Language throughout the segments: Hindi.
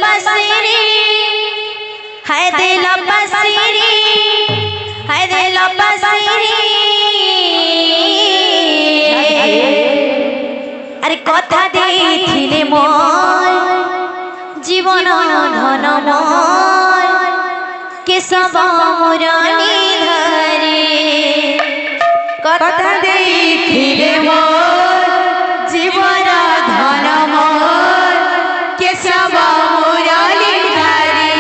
पसिरी हाय दिल पसिरी हाय दिल पसिरी अरे कथा देथिले मोर जीवन धनमय केशव मुरली धरे कथा देथिले मोर जीवन धनमय केशव मुरली धरे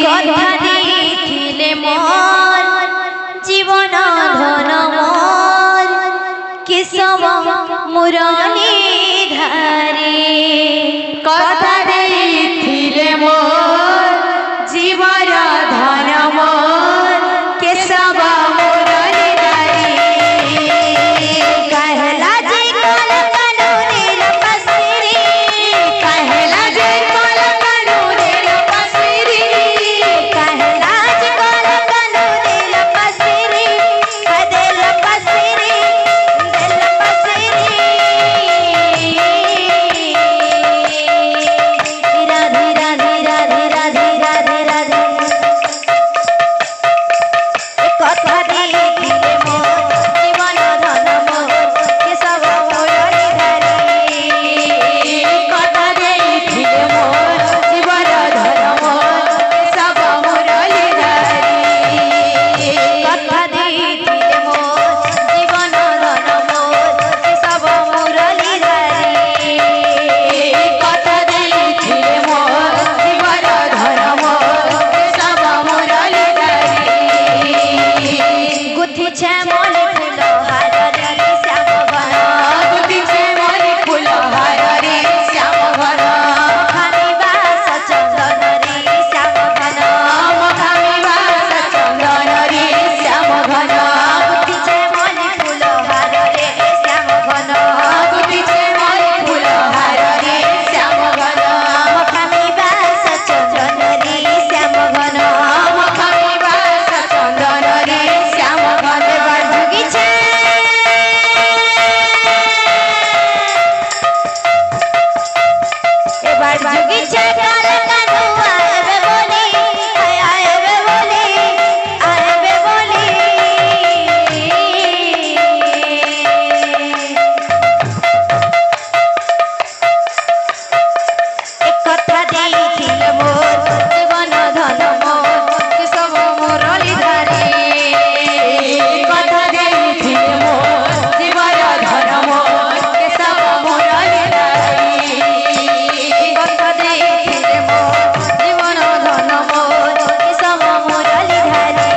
कथा देथिले मोर जीवन धनमय केशव मुरली धरे कथा देथिले मोर जीवन धनमय केशव मुरली धरे कहला जे कल कानूनेर पसिरी कहला जे कल कानूनेर पसिरी कहला जे कल कानूनेर पसिरी दिल पसिरी दिल पसिरी राधे राधे राधे राधे राधे राधे कथा देथिले मोर जीवन धनमय केशव मुरली धरे कथा देथिले मोर जीवन धनमय केशव मुरली धरे कथा देथिले मोर जीवन धनमय केशव मुरली धरे कथा देथिले मोर जीवन धनमय केशव मुरली धरे गुथी छे मोले फूल हार रे श्याम घर गुथी छे मोले फूल हार रे श्याम घर खामी बास चंदन रे श्याम घर खामी बास चंदन रे श्याम घर गुथी छे मोले फूल हार रे श्याम घर गुथी छे मोले फूल हार रे श्याम घर खामी बास चंदन रे श्याम घर खामी बास चंदन रे श्याम घर बाजुगी छे एबार जुगी छे काल कानू आएबे बोली हाय आएबे बोली आएबे बोली एक कथा देथिले मोर जीवन धनमय केशव मुरली धरे कथा देथिले मोर जीवन धनमय केशव मुरली धरे कथा देथिले मोर जीवन धनमय केशव मुरली धरे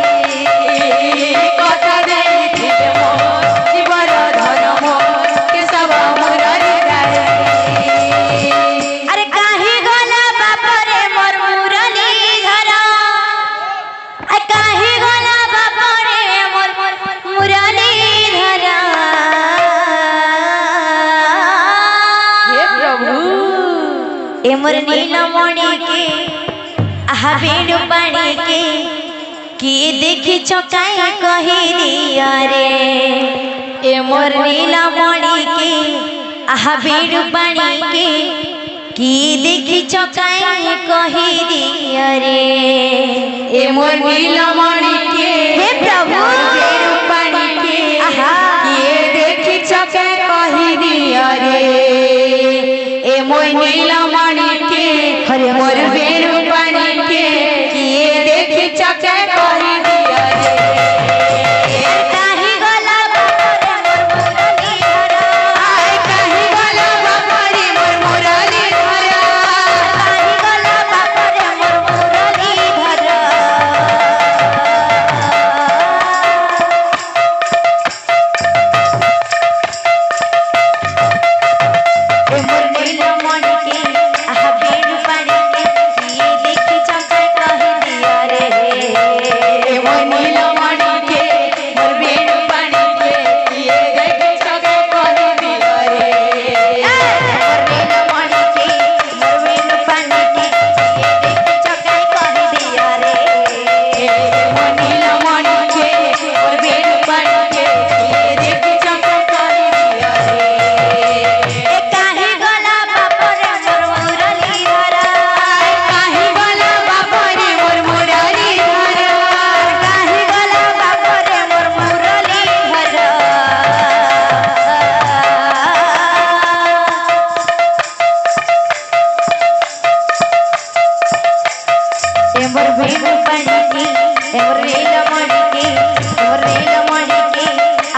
कथा देथिले मोर जीवन धनमय केशव मुरली धरे अरे काहे गला बाप रे मोर मुरली धरा आ काहे गला बाप रे मोर मुरली धरा हे प्रभु ए मोर नीलमणि के आहा बेणु पानी के की देखि चकाई कहि दिया रे ए मोर नीलमणि के आहा बेणु पानी के की देखि चकाई कहि दिया रे ए मोर नीलमणि के हे प्रभु बेणु पानी के आहा किए देखि चकाई कहि दिया रे ए मोर नीलमणि के हरे मोर बेणु पानी के किए देखि चकाई कहि दिया रे काहे गला बाप रे मोर मुरली धरा आय काहे गला बाप रे मोर मुरली धरा काहे गला बाप रे मोर मुरली धरा ए मोर नीलमणि के आहा बेनु पानी के एमर नीलमणि के एमर नीलमणि के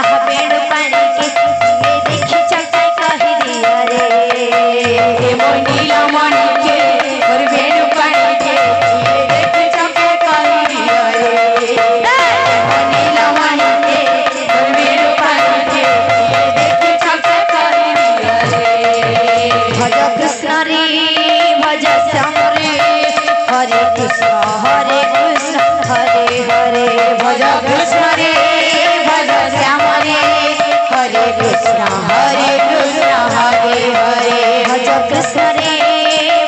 आह बेनु पानी के ये देखी चकाई कहि दिया रे एमर नीलमणि के एमर बेनु पानी के ये देखी चकाई कहि दिया रे एमर नीलमणि के एमर बेनु पानी के ये देखी चकाई कहि दिया रे भज कृष्ण रे भज श्याम रे हरे कृष्ण हरे हरे भज कृष्ण रे भज श्याम रे हरे कृष्ण हरे हरे भज कृष्ण रे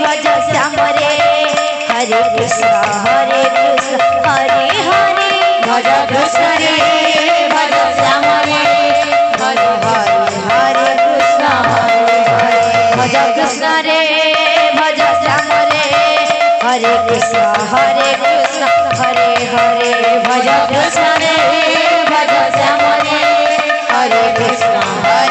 भज श्याम रे हरे कृष्ण हरे हरे भज कृष्ण रे भज श्याम रे हरे हरे कृष्ण हरे हरे भज कृष्ण रे भज श्याम रे हरे कृष्ण हरे हरे भज कृष्ण रे भज श्याम रे हरे कृष्ण हरे